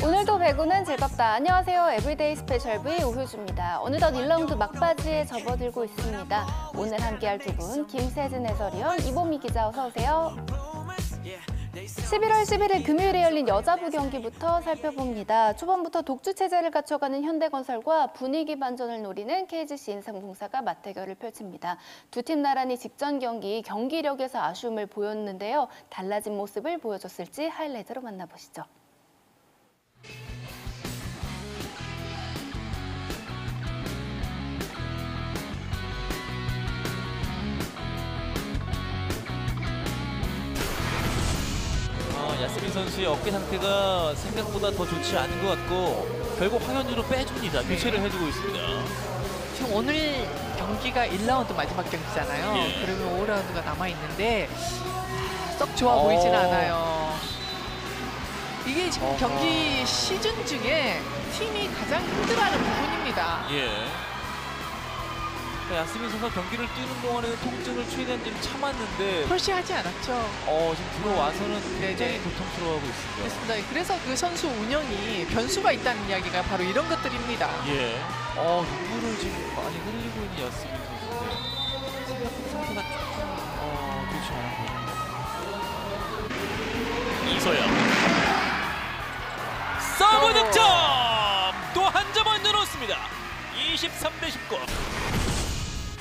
오늘도 배구는 즐겁다. 안녕하세요. 에브리데이 스페셜 V 오효주입니다. 어느덧 1라운드 막바지에 접어들고 있습니다. 오늘 함께할 두 분, 김세진 해설위원, 이보미 기자 어서 오세요. 11월 11일 금요일에 열린 여자부 경기부터 살펴봅니다. 초반부터 독주 체제를 갖춰가는 현대건설과 분위기 반전을 노리는 KGC 인삼공사가 맞대결을 펼칩니다. 두 팀 나란히 직전 경기 경기력에서 아쉬움을 보였는데요. 달라진 모습을 보여줬을지 하이라이트로 만나보시죠. 야스민 선수의 어깨 상태가 생각보다 더 좋지 않은 것 같고 결국 황현주로 빼줍니다. 교체를 해주고 있습니다. 지금 오늘 경기가 1라운드 마지막 경기잖아요. 예. 그러면 5라운드가 남아있는데 썩 좋아 보이진 않아요. 이게 지금 경기 시즌 중에 팀이 가장 힘들어하는 부분입니다. 예. 야스민 선수가 경기를 뛰는 동안에는 통증을 최대한 좀 참았는데 펄시하지 않았죠. 지금 들어와서는 굉장히 네네. 고통스러워하고 있습니다. 그렇습니다. 그래서 그 선수 운영이 변수가 있다는 이야기가 바로 이런 것들입니다. 예. 눈물을 지금 많이 흘리고 있는 야스민 선수인데 상태가 조금 좋지 않아 보입니다. 이소영 서브 득점! 또 한 점 얹어놓습니다. 23대19.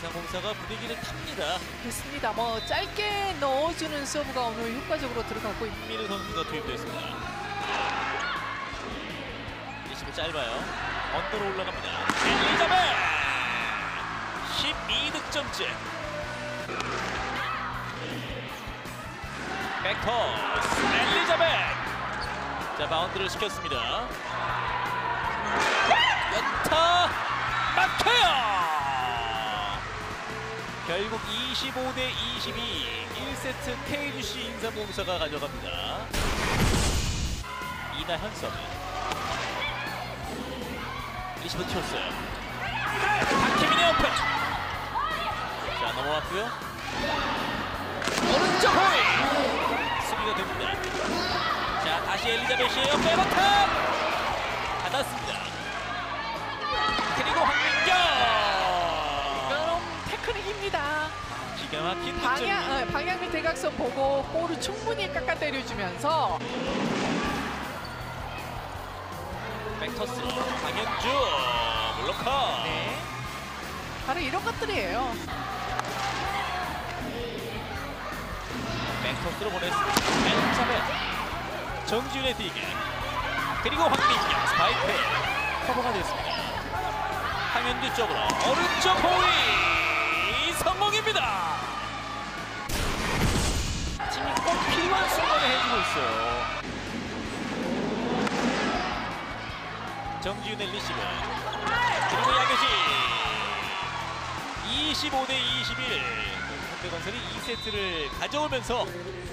인삼공사가 분위기를 탑니다. 그렇습니다. 짧게 넣어주는 서브가 오늘 효과적으로 들어가고 있습니다. 민우 선수가 투입됐습니다. 리시브 짧아요. 언더로 올라갑니다. 엘리자벳! 12득점째. 백토스 엘리자벳! 자, 바운드를 시켰습니다. 연타 막혀요! 결국 25대22 1세트 KGC 인삼공사가 가져갑니다. 이나현 서브. 리시브 튀었어요. 박혜민의 오픈. 자, 넘어왔고요. 오른쪽 호이. 수비가 됩니다. 자, 다시 엘리자벳이에요. 백어택. 받았습니다. 그리고 황민경. 테크닉입니다. 기가 막힌 득점. 방향을 대각선 보고 볼을 충분히 깎아 때려주면서 백토스로 강현주 블로커. 네, 바로 이런 것들이에요. 백토스로 보냈습니다. 엘리자벳. 정지훈의 디게. 그리고 황민경 스파이크 커버가 됐습니다. 강현주 쪽으로 오른쪽 호위. 성공입니다. 팀이 꼭 필요한 순간에 해주고 있어요. 정지훈의 리시브. 그리고 양효지. 25대21. 현대건설이 2세트를 가져오면서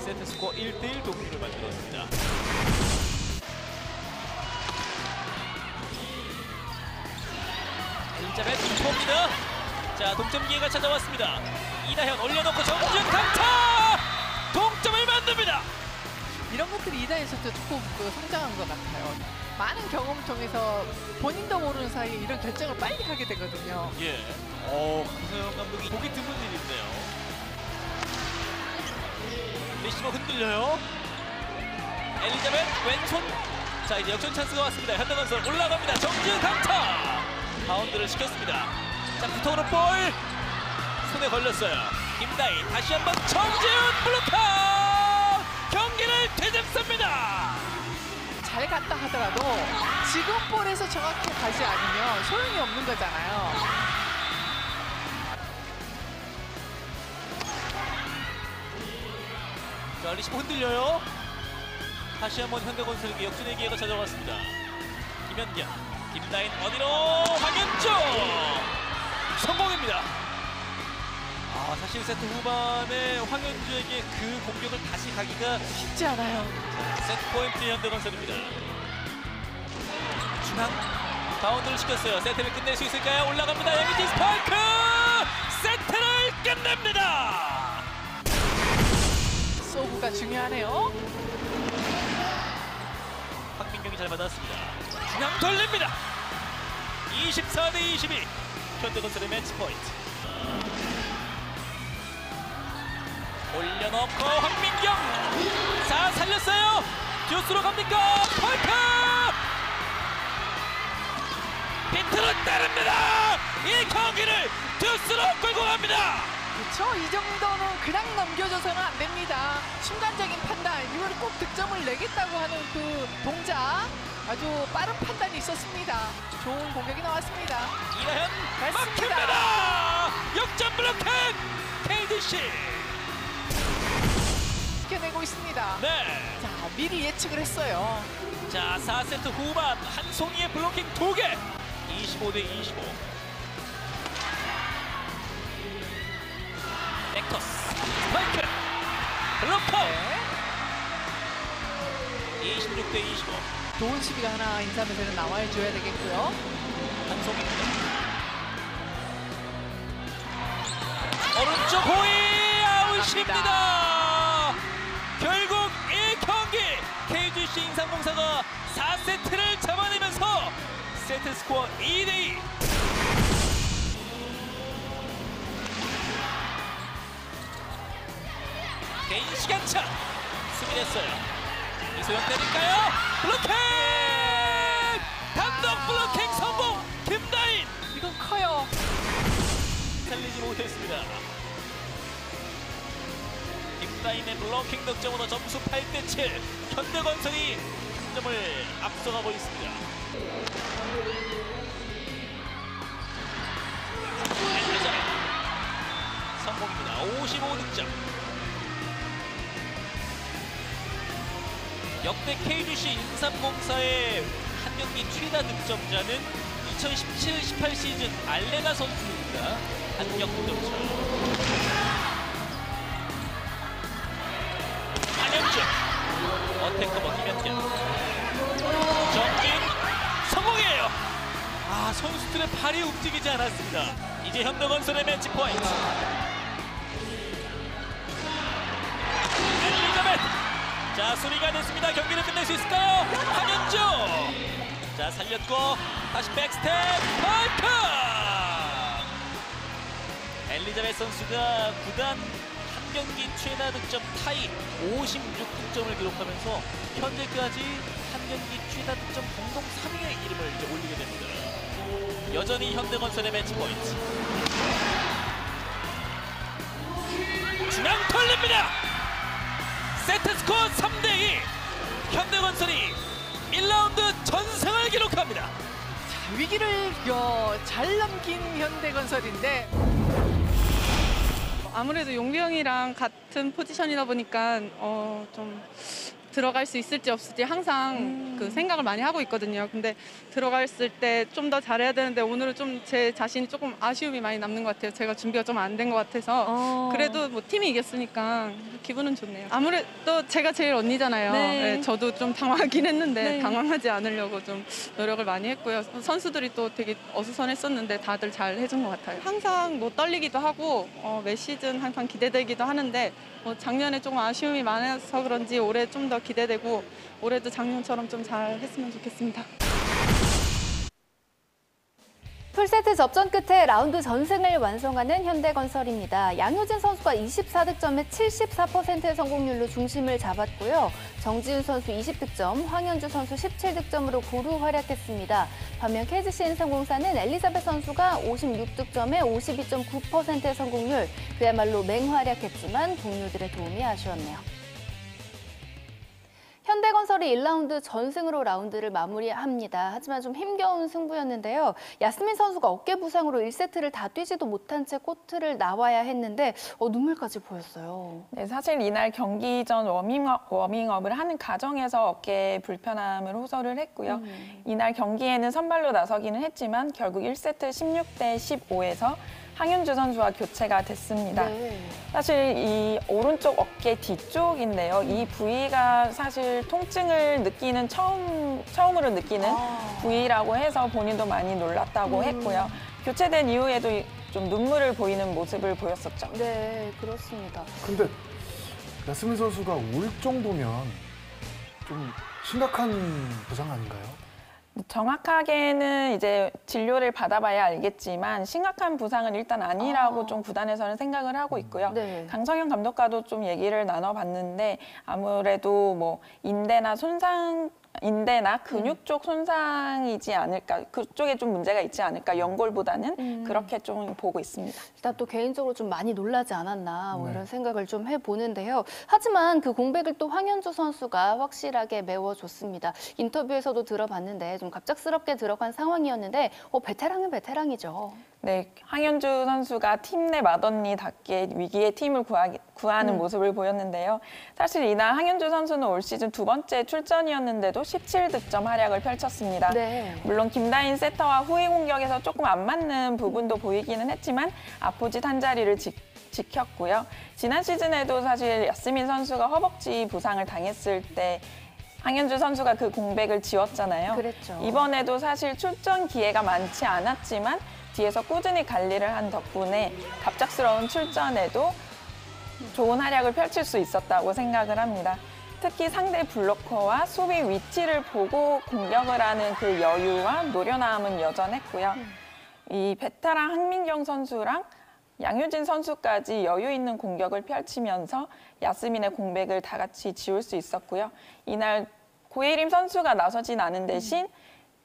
세트 스코어 1대1 동률을 만들었습니다. 엘리자벳 슈퍼입니다. 자, 동점 기회가 찾아왔습니다. 이나현 올려놓고 정준 강타! 동점을 만듭니다. 이런 것들이 이다에서도 조금 성장한 것 같아요. 많은 경험을 통해서 본인도 모르는 사이에 이런 결정을 빨리 하게 되거든요. 예. 구서영 감독이 보기 드문 일인데요. 리시버 흔들려요. 엘리자벳 왼손. 자, 이제 역전 찬스가 왔습니다. 현대건설 올라갑니다. 정준 강타! 바운드를 시켰습니다. 자, 구통으로 볼 손에 걸렸어요. 김다희 다시 한번 정지훈 블로커! 경기를 되짚습니다. 잘 갔다 하더라도 지금 볼에서 정확히 가지 않으면 소용이 없는 거잖아요. 자, 리시브 흔들려요. 다시 한번 현대건설에게 역전의 기회가 찾아왔습니다. 김현경, 김다인 어디로? 황현주! 성공입니다. 사실 세트 후반에 황현주에게 그 공격을 다시 가기가 쉽지 않아요. 세트 포인트 현대건설입니다. 중앙 바운드를 시켰어요. 세트를 끝낼 수 있을까요? 올라갑니다. 양희지 스파이크! 세트를 끝냅니다. 서브가 중요하네요. 황민경이 잘 받았습니다. 중앙 돌립니다. 24대 22. 현대건설의 매치 포인트. 올려놓고 황민경. 자, 살렸어요. 듀스로 갑니까? 포인트! 비트로 따릅니다. 이 경기를 듀스로 끌고 갑니다. 그렇죠. 이 정도는 그냥 넘겨줘서는 안 됩니다. 순간적인 판단, 이걸 꼭 득점을 내겠다고 하는 그 동작, 아주 빠른 판단이 있었습니다. 좋은 공격이 나왔습니다. 이하연 맞습니다. 막힙니다. 역전 블로킹 KDC. 지켜내고 있습니다. 네. 자, 미리 예측을 했어요. 자, 4세트 후반 한송이의 블로킹 2개. 25대 25. 넥터스 스파이크 블로커. 26대 25. 좋은 수비가 하나 인삼에서는 나와줘야 되겠고요. 한송입니다. 오른쪽 호이 아웃입니다. 결국 이 경기 KGC 인삼공사가 4세트를 잡아내면서 세트 스코어 2대2. 개인 시간차 수비했어요. 이소영 때릴까요? 블로킹! 단독 블로킹 성공! 김다인! 이건 커요. 살리지 못했습니다. 김다인의 블로킹 득점으로 점수 8대 7. 현대건설이 한 점을 앞서가고 있습니다. 엘리자베 성공입니다. 55득점. 역대 KGC 인삼공사의 한 경기 최다 득점자는 2017-18 시즌 알레나 선수입니다. 한경 득점차. 한영준 어택커버 김현경. 정진 성공이에요. 아, 선수들의 발이 움직이지 않았습니다. 이제 현대건설의 매치 포인트. 엘리자베트. 자, 수비가 됐습니다. 경기를 끝낼 수 있을까요? 한현주. 자, 살렸고 다시 백스텝 파이프. 엘리자베트 선수가 구단 한 경기 최다 득점 타이 56득점을 기록하면서 현재까지 한 경기 최다 득점 공동 3위의 이름을 이제 올리게 됩니다. 여전히 현대건설의 매치 포인트. 중앙 털립니다. 세트 스코어 3대2. 현대건설이 1라운드 전승을 기록합니다. 자, 위기를 잘 넘긴 현대건설인데 아무래도 용규 형이랑 같은 포지션이다 보니까 좀 들어갈 수 있을지 없을지 항상 그 생각을 많이 하고 있거든요. 근데 들어갔을 때 좀 더 잘해야 되는데 오늘은 좀 제 자신이 조금 아쉬움이 많이 남는 것 같아요. 제가 준비가 좀 안 된 것 같아서 그래도 뭐 팀이 이겼으니까 기분은 좋네요. 아무래도 제가 제일 언니잖아요. 네, 저도 좀 당황하긴 했는데 당황하지 않으려고 좀 노력을 많이 했고요. 선수들이 또 되게 어수선했었는데 다들 잘 해준 것 같아요. 항상 뭐 떨리기도 하고 매 시즌 항상 기대되기도 하는데 작년에 조금 아쉬움이 많아서 그런지 올해 좀 더 기대되고 올해도 작년처럼 좀 잘 했으면 좋겠습니다. 풀세트 접전 끝에 라운드 전승을 완성하는 현대건설입니다. 양효진 선수가 24득점에 74%의 성공률로 중심을 잡았고요. 정지훈 선수 20득점, 황현주 선수 17득점으로 고루 활약했습니다. 반면 KGC 인삼공사는 엘리자베트 선수가 56득점에 52.9%의 성공률, 그야말로 맹활약했지만 동료들의 도움이 아쉬웠네요. 현대건설이 1라운드 전승으로 라운드를 마무리합니다. 하지만 좀 힘겨운 승부였는데요. 야스민 선수가 어깨 부상으로 1세트를 다 뛰지도 못한 채 코트를 나와야 했는데 눈물까지 보였어요. 네, 사실 이날 경기 전 워밍업을 하는 과정에서 어깨 불편함을 호소를 했고요. 이날 경기에는 선발로 나서기는 했지만 결국 1세트 16대 15에서 황윤주 선수와 교체가 됐습니다. 네. 사실 이 오른쪽 어깨 뒤쪽인데요. 이 부위가 사실 통증을 느끼는 처음으로 느끼는 부위라고 해서 본인도 많이 놀랐다고 했고요. 교체된 이후에도 좀 눈물을 보이는 모습을 보였었죠. 네, 그렇습니다. 근데 야스민 선수가 올 정도면 좀 심각한 부상 아닌가요? 정확하게는 이제 진료를 받아봐야 알겠지만 심각한 부상은 일단 아니라고 좀 구단에서는 생각을 하고 있고요. 네. 강성현 감독과도 좀 얘기를 나눠봤는데 아무래도 뭐 인대나 근육 쪽 손상이지 않을까, 그쪽에 좀 문제가 있지 않을까, 연골보다는 그렇게 좀 보고 있습니다. 일단 또 개인적으로 좀 많이 놀라지 않았나 뭐 네. 이런 생각을 좀 해보는데요. 하지만 그 공백을 또 황현주 선수가 확실하게 메워줬습니다. 인터뷰에서도 들어봤는데 좀 갑작스럽게 들어간 상황이었는데 베테랑은 베테랑이죠. 네, 황현주 선수가 팀 내 맏언니답게 위기의 팀을 구하는 모습을 보였는데요. 사실 이날 황현주 선수는 올 시즌 2번째 출전이었는데도 17득점 활약을 펼쳤습니다. 네. 물론 김다인 세터와 후위 공격에서 조금 안 맞는 부분도 보이기는 했지만 아포짓 한 자리를 지켰고요. 지난 시즌에도 사실 야스민 선수가 허벅지 부상을 당했을 때 황현주 선수가 그 공백을 지웠잖아요. 그랬죠. 이번에도 사실 출전 기회가 많지 않았지만 뒤에서 꾸준히 관리를 한 덕분에 갑작스러운 출전에도 좋은 활약을 펼칠 수 있었다고 생각을 합니다. 특히 상대 블로커와 수비 위치를 보고 공격을 하는 그 여유와 노련함은 여전했고요. 이 베테랑 황민경 선수랑 양효진 선수까지 여유 있는 공격을 펼치면서 야스민의 공백을 다 같이 지울 수 있었고요. 이날 고예림 선수가 나서진 않은 대신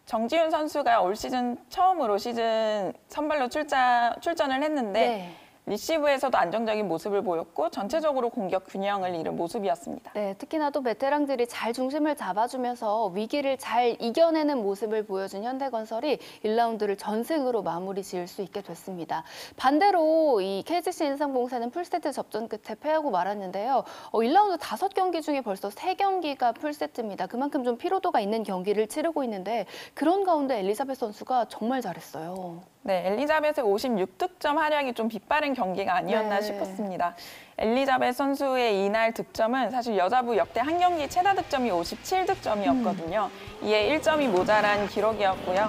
정지훈 선수가 올 시즌 처음으로 시즌 선발로 출전을 했는데 네. 리시브에서도 안정적인 모습을 보였고 전체적으로 공격 균형을 이룬 모습이었습니다. 네, 특히나 또 베테랑들이 잘 중심을 잡아주면서 위기를 잘 이겨내는 모습을 보여준 현대건설이 1라운드를 전승으로 마무리 지을 수 있게 됐습니다. 반대로 이 KGC 인삼공사는 풀세트 접전 끝에 패하고 말았는데요. 1라운드 5경기 중에 벌써 3경기가 풀세트입니다. 그만큼 좀 피로도가 있는 경기를 치르고 있는데 그런 가운데 엘리자베스 선수가 정말 잘했어요. 네, 엘리자벳의 56득점 활약이 좀 빛바른 경기가 아니었나 네. 싶었습니다. 엘리자벳 선수의 이날 득점은 사실 여자부 역대 한 경기 최다 득점이 57득점이었거든요. 이에 1점이 모자란 기록이었고요.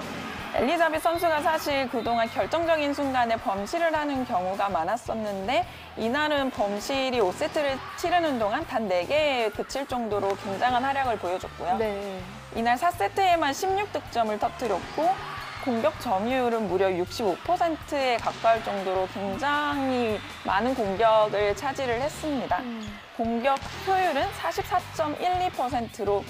엘리자벳 선수가 사실 그동안 결정적인 순간에 범실을 하는 경우가 많았었는데 이날은 범실이 5세트를 치르는 동안 단 4개에 그칠 정도로 굉장한 활약을 보여줬고요. 네. 이날 4세트에만 16득점을 터뜨렸고 공격 점유율은 무려 65%에 가까울 정도로 굉장히 많은 공격을 차지를 했습니다. 공격 효율은 44.12%로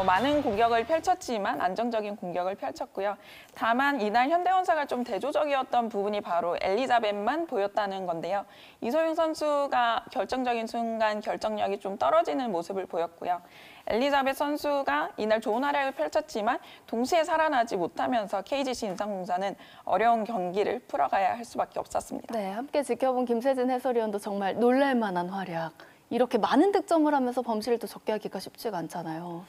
많은 공격을 펼쳤지만 안정적인 공격을 펼쳤고요. 다만 이날 현대건설가 좀 대조적이었던 부분이 바로 엘리자벳만 보였다는 건데요. 이소영 선수가 결정적인 순간 결정력이 좀 떨어지는 모습을 보였고요. 엘리자벳 선수가 이날 좋은 활약을 펼쳤지만 동시에 살아나지 못하면서 KGC 인삼공사는 어려운 경기를 풀어가야 할 수밖에 없었습니다. 네, 함께 지켜본 김세진 해설위원도 정말 놀랄만한 활약. 이렇게 많은 득점을 하면서 범실을 또 적게 하기가 쉽지가 않잖아요.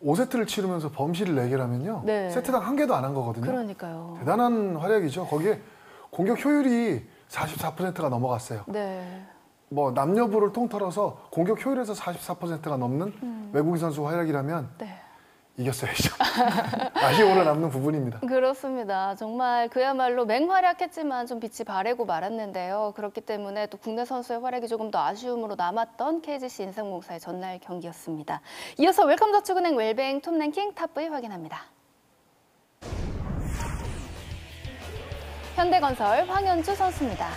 5세트를 치르면서 범실을 4개라면요. 네. 세트당 1개도 안 한 거거든요. 그러니까요. 대단한 활약이죠. 거기에 공격 효율이 44%가 넘어갔어요. 네. 뭐 남녀부를 통틀어서 공격 효율에서 44%가 넘는 외국인 선수 활약이라면 네. 이겼어야죠. 아쉬워로 남는 부분입니다. 그렇습니다. 정말 그야말로 맹활약했지만 좀 빛이 바래고 말았는데요. 그렇기 때문에 또 국내 선수의 활약이 조금 더 아쉬움으로 남았던 KGC 인삼공사의 전날 경기였습니다. 이어서 웰컴저축은행 웰뱅 톱랭킹 탑5 확인합니다. 현대건설 황현주 선수입니다.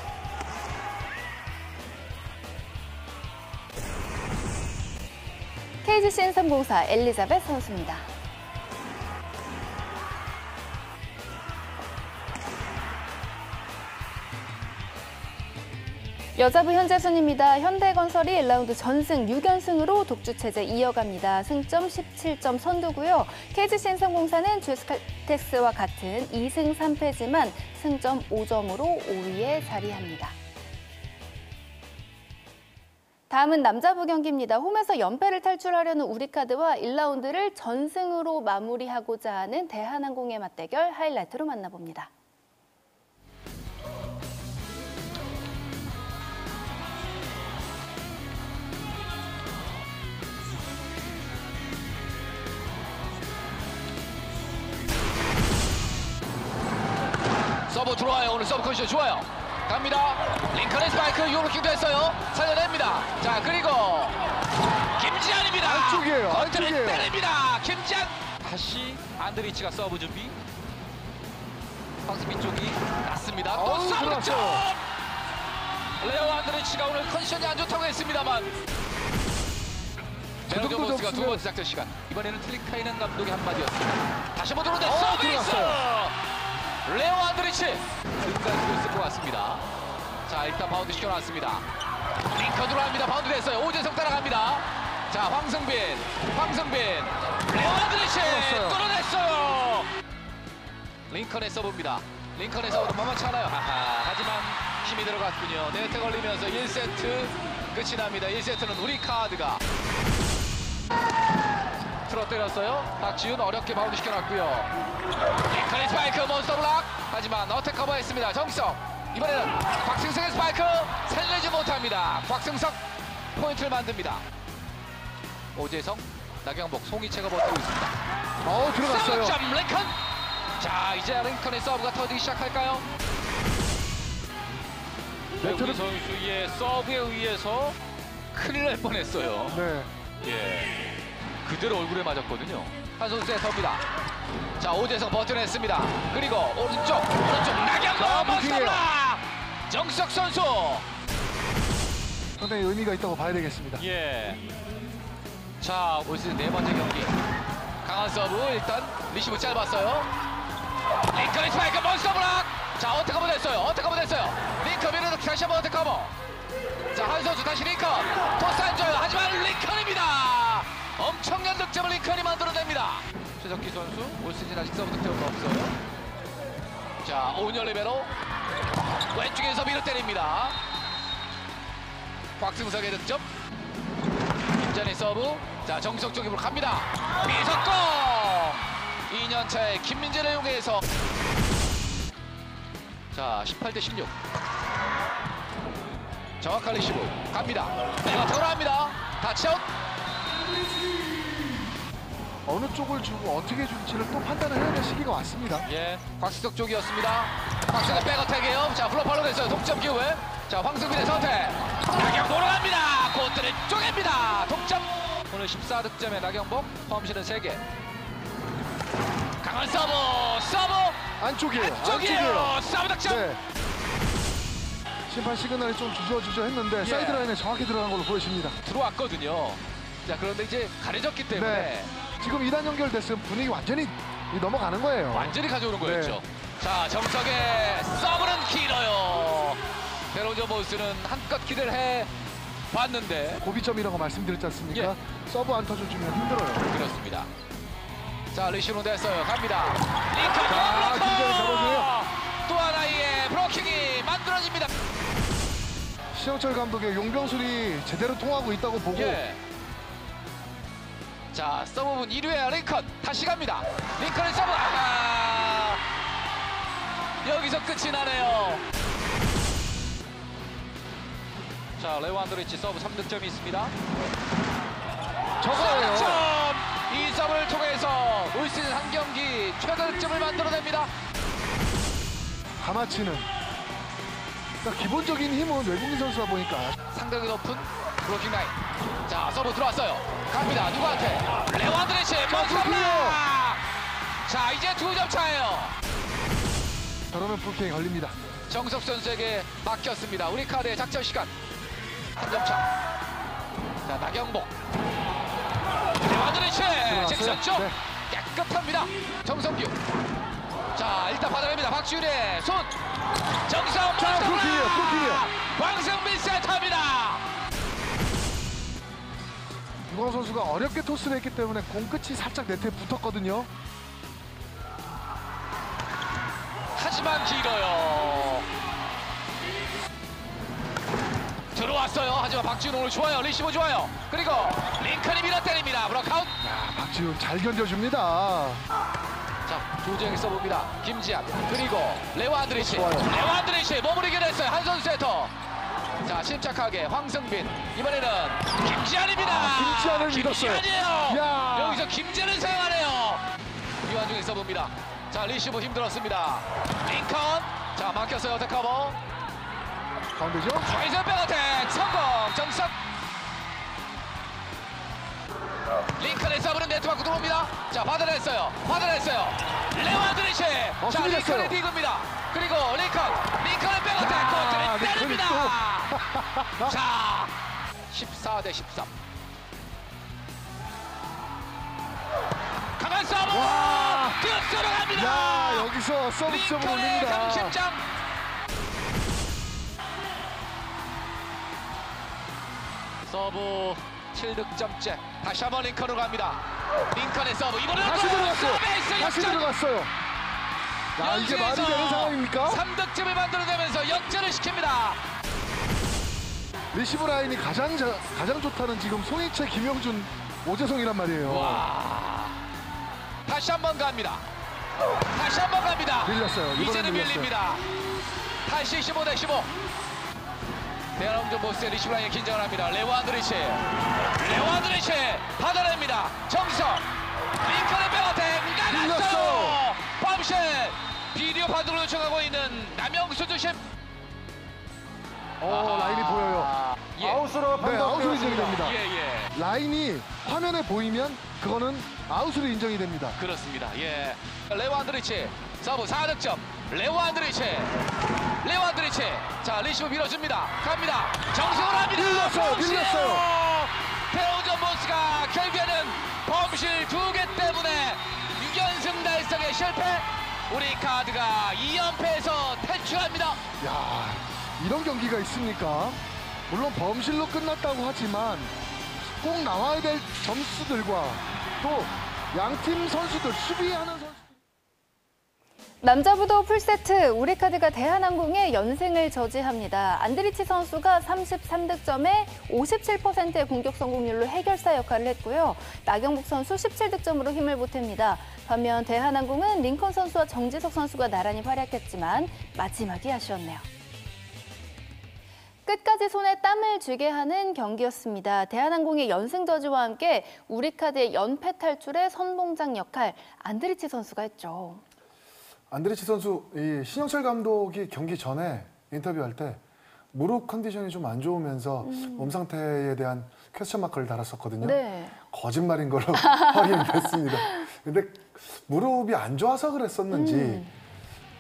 KGC 인삼공사 엘리자벳 선수입니다. 여자부 현재 순입니다. 현대건설이 1라운드 전승 6연승으로 독주체제 이어갑니다. 승점 17점 선두고요. KGC 인삼공사는 GS칼텍스와 같은 2승 3패지만 승점 5점으로 5위에 자리합니다. 다음은 남자부 경기입니다. 홈에서 연패를 탈출하려는 우리카드와 1라운드를 전승으로 마무리하고자 하는 대한항공의 맞대결 하이라이트로 만나봅니다. 서브 들어와요. 오늘 서브 컨디션 좋아요. 갑니다. 링컨의 스파이크 요로킥도 했어요. 살려냅니다. 자, 그리고 김지한입니다. 안쪽이에요. 커트를 안쪽이에요. 때립니다. 김지한 다시 안드리치가 서브 준비. 박스빈 쪽이 났습니다. 또 어우, 서브 득점. 들어갔어요. 레오 안드리치가 오늘 컨디션이 안 좋다고 했습니다만 베르조 정도 모스가 두 점수면- 번째 작전 시간. 이번에는 틀리카이는 감독의 한마디였습니다. 다시 한번 들어오는데 어, 서비스. 들어갔어요. 레오 안드리치 등까지도 있을 것 같습니다. 자, 일단 바운드 시켜놨습니다. 링컨 들어갑니다. 바운드 됐어요. 오재성 따라갑니다. 자, 황성빈 레오 안드리치 들어갔어요. 뚫어냈어요. 링컨의 서브입니다. 링컨의 서브도 만만치 않아요. 하지만 힘이 들어갔군요. 네트 걸리면서 1세트 끝이 납니다. 1세트는 우리 카드가 틀어 때렸어요. 박지훈 어렵게 바운드 시켜놨고요. 링컨의 스파이크 몬스터 블락. 하지만 어택 커버했습니다. 정석. 이번에는 곽승석의 스파이크 살리지 못합니다. 곽승석 포인트를 만듭니다. 오재성, 나경복, 송이채가 버티고 있습니다. 들어갔어요. 서브점 링컨. 자, 이제 링컨의 서브가 터지기 시작할까요? 네트를- 우리 선수의 서브에 의해서 큰일 날 뻔했어요. 네. 예, 그대로 얼굴에 맞았거든요. 한 선수의 서브입니다. 자, 오재성 버텨냈습니다. 그리고 오른쪽 나경복 블록이에요. 몬스터블락. 정석 선수. 상당히 의미가 있다고 봐야 되겠습니다. 예. 자, 올 시즌 네 번째 경기. 강한 서브 일단 리시브 짧았어요. 링컨의 스파이크 몬스터블락. 자, 어택커버 됐어요. 링컨 밀어서 다시 한번 어택커버. 자, 한 선수 다시 링컨. 토스 안 줘요. 하지만 링컨입니다. 엄청난 득점을 링컨이 만들어냅니다. 최석기 선수 올 시즌 아직 서브 득점은 없어요. 자, 오은열 리베로 왼쪽에서 밀어 때립니다. 곽승석의 득점. 김찬희 서브. 자, 정석 쪽으로 갑니다. 미석공. 2년차의 김민재를 이용해서 자, 18대 16. 정확한 리시브 갑니다. 내가 돌아갑니다. 타치아웃. 어느 쪽을 주고 어떻게 줄지를 또 판단을 해야 될 시기가 왔습니다. 예, 곽승석 쪽이었습니다. 곽승석 백어택이에요. 자, 블록팔로 됐어요. 동점 기회. 자, 황승빈의 선택. 나경 돌아갑니다. 코트를 쪼갭니다. 동점. 오늘 14득점의 나경복. 펌실은 3개. 강한 서브. 안쪽이에요. 쪽이에요. 서브 득점. 네. 심판 시그널이 좀 주저했는데 예. 사이드 라인에 정확히 들어간 걸로 보여집니다. 들어왔거든요. 자, 그런데 이제 가려졌기 때문에 네. 지금 2단 연결됐으면 분위기 완전히 넘어가는 거예요. 완전히 가져오는 네. 거였죠. 자, 정석의 서브는 길어요. 베로저 모스는 한껏 기대를 해 봤는데 고비점이라고 말씀드렸지 않습니까? 예. 서브 안 터져주면 힘들어요. 그렇습니다. 자, 리시브 됐어요. 갑니다. 링컨 김재현 잡아줘요. 또 하나의 브로킹이 만들어집니다. 시영철 감독의 용병술이 제대로 통하고 있다고 보고 예. 자, 서브분 1위에 링컨 다시 갑니다. 링컨의 서브. 여기서 끝이 나네요. 자, 레오 안드리치 서브 3득점이 있습니다. 저거예요. 3득점! 이 서브를 통해서 올 시즌 한 경기 최다 득점을 만들어냅니다. 가마치는 그러니까 기본적인 힘은 외국인 선수다 보니까 상당히 높은 브로킹 라인. 자, 서브 들어왔어요. 갑니다. 누구한테? 레오 안드리치 몬스터블락. 자, 이제 2점 차예요. 저러면 불킹이 걸립니다. 정석 선수에게 맡겼습니다. 우리 카드의 작전 시간. 한 점 차. 자, 나경복. 레오 안드리치 직선 쪽. 네. 깨끗합니다. 정성규. 자, 일단 받아냅니다. 박지훈의 손. 정석. 자, 브로킹이에요. 황승빈 센터입니다. 유광 선수가 어렵게 토스를 했기 때문에 공 끝이 살짝 네트에 붙었거든요. 하지만 길어요. 들어왔어요. 하지만 박지훈 오늘 좋아요. 리시브 좋아요. 그리고 링컨이 밀어 때립니다. 브로카웃. 야, 박지훈 잘 견뎌줍니다. 자, 조재영이 써봅니다. 김지한. 그리고 레오 안드리치. 좋아요. 레오 안드리치 몸을 이겨냈어요. 한 선수 세터. 자, 침착하게 황승빈. 이번에는 김지한입니다. 김지한을 믿었어요. 김지한이에요. 야. 여기서 김지한을 사용하네요. 유한중이 써봅니다. 자, 리시브 힘들었습니다. 링컨. 자, 막혔어요. 어택커버. 가운데죠? 좌이전 백어택 성공. 정석. 링컨 서브는 네트 밖으로 들어옵니다. 자, 받아냈어요. 레완드리치. 자, 수비됐어요. 링컨의 디그입니다. 그리고 링컨의 백어택 코트를 때립니다. 자, 14대 13. 강한 서브. 들어갑니다. 야, 여기서 서비스점을 링컨의 올립니다. 강심장. 서브 7득점째. 다시 한번 링컨으로 갑니다. 링컨의 서브. 이번에는 다시 들어갔어요. 서베이스 다시 역전. 들어갔어요. 야, 이게 말이 되는 상황입니까? 3득점을 만들어내면서 역전을 시킵니다. 리시브 라인이 가장 좋다는 지금 송희채, 김영준, 오재성이란 말이에요. 와. 다시 한번 갑니다. 밀렸어요. 이번엔 이제는 밀렸어요. 밀립니다. 다시 15대 15. 대한항공 보스의 리시브 라인에 긴장을 합니다. 레완드리치 받아냅니다. 정석 링컨의 백어택 나갔어요. 펌샷. 비디오 판독을 요청하고 있는 남영수 주심. 라인이 보여요. 예. 아웃으로 인정이 됩니다. 예. 라인이 화면에 보이면 그거는 아웃으로 인정이 됩니다. 그렇습니다. 예. 레완드리치 서브 4득점. 레완드리치. 자, 리시브 밀어줍니다. 갑니다. 정승을 합니다. 밀렸어요. 배우전 모스가 결국에는 범실 2개 때문에 6연승 달성에 실패. 우리 카드가 2연패에서 탈출합니다. 야, 이런 경기가 있습니까? 물론 범실로 끝났다고 하지만 꼭 나와야 될 점수들과 또 양팀 선수들, 수비하는 선수들. 남자부도 풀세트, 우리카드가 대한항공의 연승을 저지합니다. 안드리치 선수가 33득점에 57%의 공격 성공률로 해결사 역할을 했고요. 나경복 선수 17득점으로 힘을 보탭니다. 반면 대한항공은 링컨 선수와 정지석 선수가 나란히 활약했지만 마지막이 아쉬웠네요. 끝까지 손에 땀을 쥐게 하는 경기였습니다. 대한항공의 연승 저지와 함께 우리카드의 연패 탈출의 선봉장 역할, 안드리치 선수가 했죠. 안드리치 선수, 이 신영철 감독이 경기 전에 인터뷰할 때 무릎 컨디션이 좀 안 좋으면서 몸 상태에 대한 퀘스천 마크를 달았었거든요. 네. 거짓말인 걸로 확인이 됐습니다. 근데 무릎이 안 좋아서 그랬었는지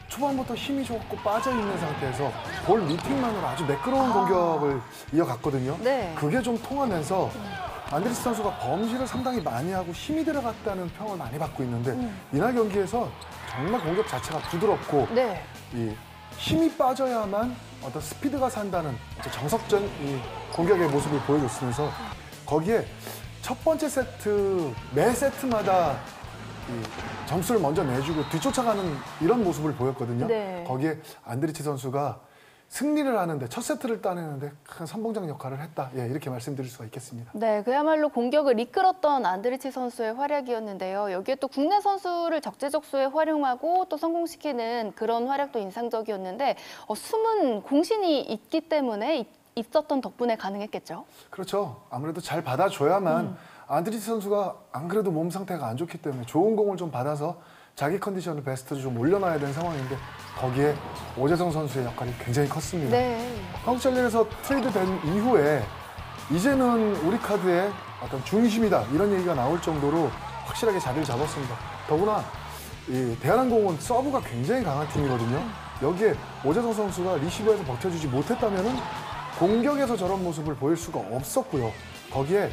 초반부터 힘이 좋고 빠져있는 상태에서 볼 미팅만으로 아주 매끄러운 공격을 이어갔거든요. 네. 그게 좀 통하면서 안드리치 선수가 범실을 상당히 많이 하고 힘이 들어갔다는 평을 많이 받고 있는데 이날 경기에서 정말 공격 자체가 부드럽고 네. 이 힘이 빠져야만 어떤 스피드가 산다는 정석전 이 공격의 모습을 보여줬으면서 거기에 첫 번째 세트 매 세트마다 이 점수를 먼저 내주고 뒤쫓아가는 이런 모습을 보였거든요. 네. 거기에 안드리치 선수가 승리를 하는데 첫 세트를 따내는데 큰 선봉장 역할을 했다. 예, 이렇게 말씀드릴 수가 있겠습니다. 네, 그야말로 공격을 이끌었던 안드리치 선수의 활약이었는데요. 여기에 또 국내 선수를 적재적소에 활용하고 또 성공시키는 그런 활약도 인상적이었는데 숨은 공신이 있기 때문에 있었던 덕분에 가능했겠죠. 그렇죠. 아무래도 잘 받아줘야만 안드리치 선수가 안 그래도 몸 상태가 안 좋기 때문에 좋은 공을 좀 받아서 자기 컨디션을 베스트로 좀 올려놔야 되는 상황인데 거기에 오재성 선수의 역할이 굉장히 컸습니다. 네. 한국전력에서 트레이드된 이후에 이제는 우리 카드의 어떤 중심이다 이런 얘기가 나올 정도로 확실하게 자리를 잡았습니다. 더구나 이 대한항공은 서브가 굉장히 강한 팀이거든요. 여기에 오재성 선수가 리시버에서 버텨주지 못했다면은 공격에서 저런 모습을 보일 수가 없었고요. 거기에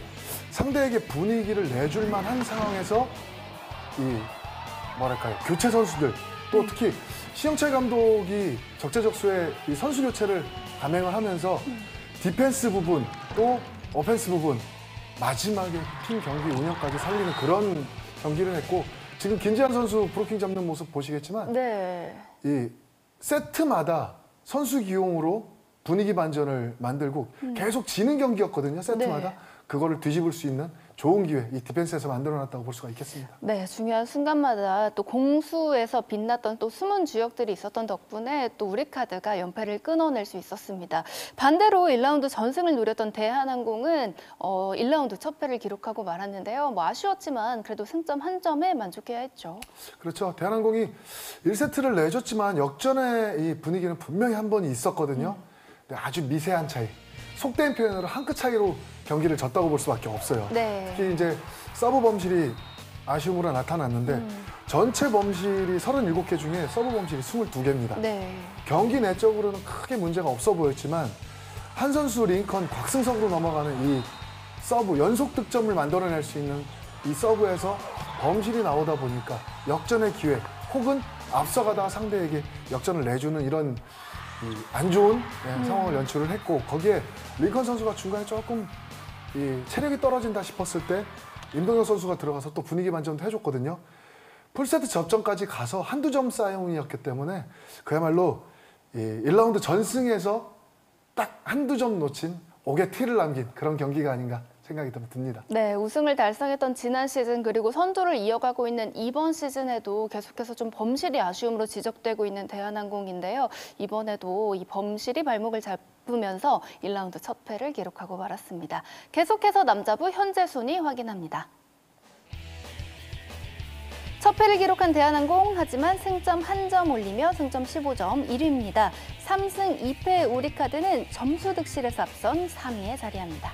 상대에게 분위기를 내줄 만한 상황에서 이 뭐랄까요 교체 선수들 또 특히 신영철 감독이 적재적소에 이 선수 교체를 감행을 하면서 디펜스 부분 또 오펜스 부분 마지막에 팀 경기 운영까지 살리는 그런 경기를 했고 지금 김지한 선수 브로킹 잡는 모습 보시겠지만 네. 이 세트마다 선수 기용으로 분위기 반전을 만들고 계속 지는 경기였거든요. 세트마다. 네. 그거를 뒤집을 수 있는 좋은 기회, 이 디펜스에서 만들어놨다고 볼 수가 있겠습니다. 네, 중요한 순간마다 또 공수에서 빛났던 또 숨은 주역들이 있었던 덕분에 또 우리카드가 연패를 끊어낼 수 있었습니다. 반대로 1라운드 전승을 노렸던 대한항공은 1라운드 첫 패를 기록하고 말았는데요. 뭐 아쉬웠지만 그래도 승점 한 점에 만족해야 했죠. 그렇죠. 대한항공이 1세트를 내줬지만 역전의 이 분위기는 분명히 한 번이 있었거든요. 근데 아주 미세한 차이. 속된 표현으로 한 끗 차이로 경기를 졌다고 볼 수밖에 없어요. 네. 특히 이제 서브 범실이 아쉬움으로 나타났는데 전체 범실이 37개 중에 서브 범실이 22개입니다. 네. 경기 내적으로는 크게 문제가 없어 보였지만 한 선수 링컨 곽승석으로 넘어가는 이 서브 연속 득점을 만들어낼 수 있는 이 서브에서 범실이 나오다 보니까 역전의 기회 혹은 앞서가다가 상대에게 역전을 내주는 이런 안 좋은 상황을 연출을 했고 거기에 링컨 선수가 중간에 조금 체력이 떨어진다 싶었을 때 임동혁 선수가 들어가서 또 분위기 반전도 해줬거든요. 풀세트 접전까지 가서 한두 점 싸움이었기 때문에 그야말로 1라운드 전승에서 딱 한두 점 놓친 옥의 티를 남긴 그런 경기가 아닌가 생각이 듭니다. 네, 우승을 달성했던 지난 시즌 그리고 선두를 이어가고 있는 이번 시즌에도 계속해서 좀 범실이 아쉬움으로 지적되고 있는 대한항공인데요. 이번에도 이 범실이 발목을 잡으면서 1라운드 첫 패를 기록하고 말았습니다. 계속해서 남자부 현재 순위 확인합니다. 첫 패를 기록한 대한항공, 하지만 승점 1점 올리며 승점 15점 1위입니다. 3승 2패 우리카드는 점수 득실에서 앞선 3위에 자리합니다.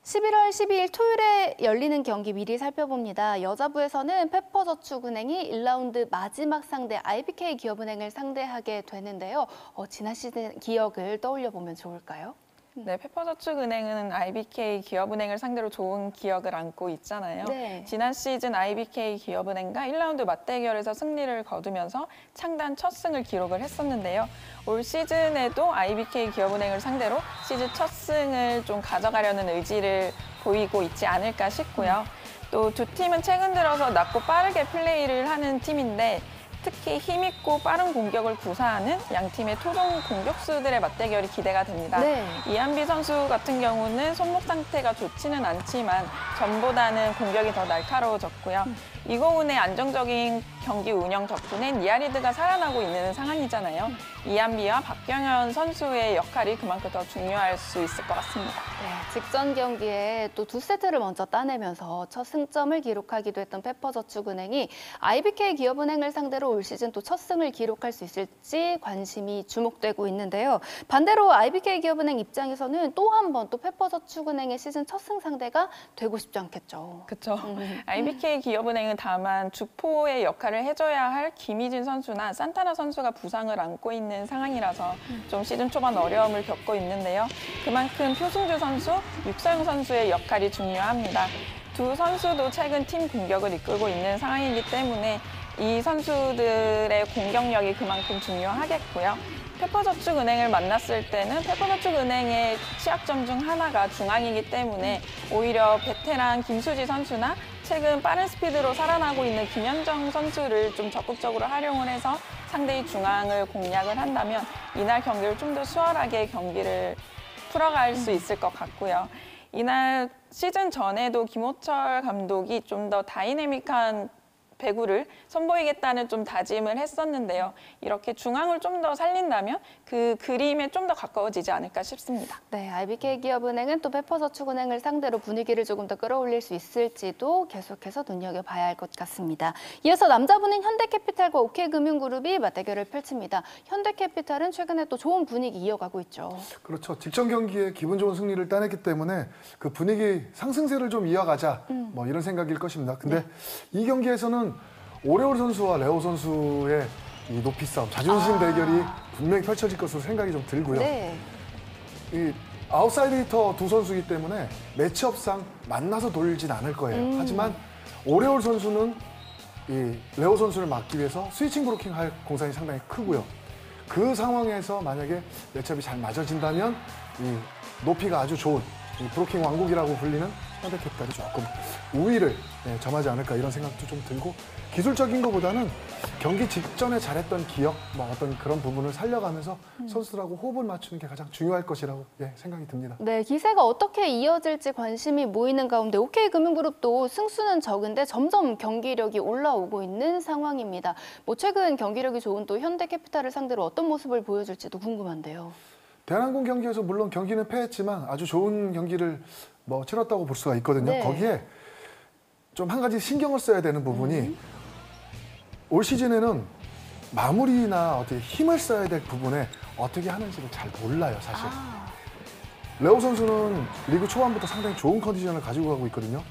11월 12일 토요일에 열리는 경기 미리 살펴봅니다. 여자부에서는 페퍼저축은행이 1라운드 마지막 상대 IBK 기업은행을 상대하게 되는데요. 지난 시즌 기억을 떠올려 보면 좋을까요? 네, 페퍼저축은행은 IBK 기업은행을 상대로 좋은 기억을 안고 있잖아요. 네. 지난 시즌 IBK 기업은행과 1라운드 맞대결에서 승리를 거두면서 창단 첫 승을 기록을 했었는데요. 올 시즌에도 IBK 기업은행을 상대로 시즌 첫 승을 좀 가져가려는 의지를 보이고 있지 않을까 싶고요. 또 두 팀은 최근 들어서 낮고 빠르게 플레이를 하는 팀인데 특히 힘있고 빠른 공격을 구사하는 양 팀의 토종 공격수들의 맞대결이 기대가 됩니다. 네. 이한비 선수 같은 경우는 손목 상태가 좋지는 않지만 전보다는 공격이 더 날카로워졌고요. 이고은의 안정적인 경기 운영 덕분에 니아리드가 살아나고 있는 상황이잖아요. 이한비와 박경현 선수의 역할이 그만큼 더 중요할 수 있을 것 같습니다. 네, 직전 경기에 또 2세트를 먼저 따내면서 첫 승점을 기록하기도 했던 페퍼저축은행이 IBK 기업은행을 상대로 올 시즌 또 첫 승을 기록할 수 있을지 관심이 주목되고 있는데요. 반대로 IBK 기업은행 입장에서는 또 한 번 또 페퍼저축은행의 시즌 첫 승 상대가 되고 싶지 않겠죠. 그렇죠. IBK 기업은행은 다만 주포의 역할을 해줘야 할 김희진 선수나 산타나 선수가 부상을 안고 있는 상황이라서 좀 시즌 초반 어려움을 겪고 있는데요. 그만큼 표승주 선수, 육서영 선수의 역할이 중요합니다. 두 선수도 최근 팀 공격을 이끌고 있는 상황이기 때문에 이 선수들의 공격력이 그만큼 중요하겠고요. 페퍼저축은행을 만났을 때는 페퍼저축은행의 취약점 중 하나가 중앙이기 때문에 오히려 베테랑 김수지 선수나 최근 빠른 스피드로 살아나고 있는 김현정 선수를 좀 적극적으로 활용을 해서 상대의 중앙을 공략을 한다면 이날 경기를 좀 더 수월하게 경기를 풀어갈 수 있을 것 같고요. 이날 시즌 전에도 김호철 감독이 좀 더 다이내믹한 배구를 선보이겠다는 좀 다짐을 했었는데요. 이렇게 중앙을 좀 더 살린다면 그 그림에 좀 더 가까워지지 않을까 싶습니다. 네, IBK 기업은행은 또 페퍼저축은행을 상대로 분위기를 조금 더 끌어올릴 수 있을지도 계속해서 눈여겨봐야 할 것 같습니다. 이어서 남자부는 현대캐피탈과 OK금융그룹이 맞대결을 펼칩니다. 현대캐피탈은 최근에 또 좋은 분위기 이어가고 있죠. 그렇죠. 직전 경기에 기분 좋은 승리를 따냈기 때문에 그 분위기 상승세를 좀 이어가자 뭐 이런 생각일 것입니다. 근데 이 경기에서는 오레올 선수와 레오 선수의 이 높이 싸움, 자존심 대결이 분명히 펼쳐질 것으로 생각이 좀 들고요. 네. 이 아웃사이드 히터 두 선수이기 때문에 매치업상 만나서 돌진 않을 거예요. 하지만 오레올 선수는 이 레오 선수를 막기 위해서 스위칭 브로킹 할 공산이 상당히 크고요. 그 상황에서 만약에 매치업이 잘 맞아진다면 이 높이가 아주 좋은 이 브로킹 왕국이라고 불리는 현대캐피탈이 조금 우위를 점하지 않을까 이런 생각도 좀 들고 기술적인 것보다는 경기 직전에 잘했던 기억, 뭐 어떤 그런 부분을 살려가면서 선수들하고 호흡을 맞추는 게 가장 중요할 것이라고 생각이 듭니다. 네, 기세가 어떻게 이어질지 관심이 모이는 가운데 OK금융그룹도 승수는 적은데 점점 경기력이 올라오고 있는 상황입니다. 뭐 최근 경기력이 좋은 또 현대캐피탈을 상대로 어떤 모습을 보여줄지도 궁금한데요. 대한항공 경기에서 물론 경기는 패했지만 아주 좋은 경기를 뭐 치렀다고 볼 수가 있거든요. 네. 거기에 좀 한 가지 신경을 써야 되는 부분이 올 시즌에는 마무리나 어떻게 힘을 써야 될 부분에 어떻게 하는지를 잘 몰라요, 사실. 레오 선수는 리그 초반부터 상당히 좋은 컨디션을 가지고 가고 있거든요.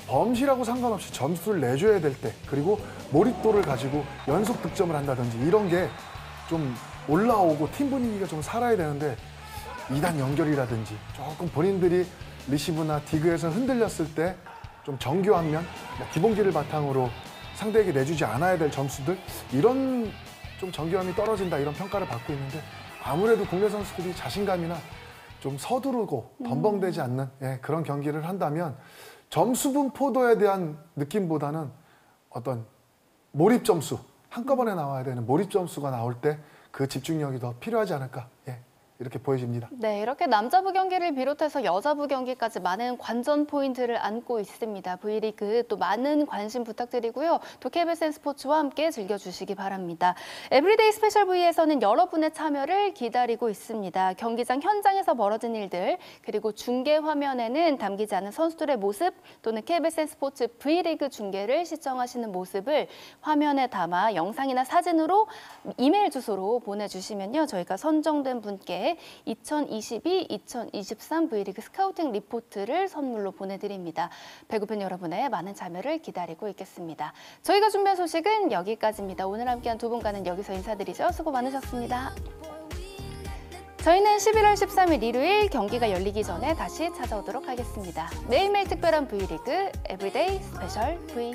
범실하고 상관없이 점수를 내줘야 될 때, 그리고 몰입도를 가지고 연속 득점을 한다든지 이런 게 좀 올라오고 팀 분위기가 좀 살아야 되는데 2단 연결이라든지 조금 본인들이 리시브나 디그에서 흔들렸을 때 좀 정교한 기본기를 바탕으로 상대에게 내주지 않아야 될 점수들, 이런 좀 정교함이 떨어진다, 이런 평가를 받고 있는데, 아무래도 국내 선수들이 자신감이나 좀 서두르고 덤벙대지 않는 그런 경기를 한다면 점수분 포도에 대한 느낌보다는 어떤 몰입 점수, 한꺼번에 나와야 되는 몰입 점수가 나올 때 그 집중력이 더 필요하지 않을까, 이렇게 보여집니다. 네, 이렇게 남자부 경기를 비롯해서 여자부 경기까지 많은 관전 포인트를 안고 있습니다. V리그 또 많은 관심 부탁드리고요. 또 KBSN 스포츠와 함께 즐겨주시기 바랍니다. 에브리데이 스페셜 V에서는 여러분의 참여를 기다리고 있습니다. 경기장 현장에서 벌어진 일들, 그리고 중계 화면에는 담기지 않은 선수들의 모습, 또는 KBSN 스포츠 V리그 중계를 시청하시는 모습을 화면에 담아 영상이나 사진으로 이메일 주소로 보내주시면요, 저희가 선정된 분께 2022-2023 V리그 스카우팅 리포트를 선물로 보내드립니다. 배구팬 여러분의 많은 참여를 기다리고 있겠습니다. 저희가 준비한 소식은 여기까지입니다. 오늘 함께한 두 분과는 여기서 인사드리죠. 수고 많으셨습니다. 저희는 11월 13일 일요일 경기가 열리기 전에 다시 찾아오도록 하겠습니다. 매일매일 특별한 V리그 에브리데이 스페셜 V.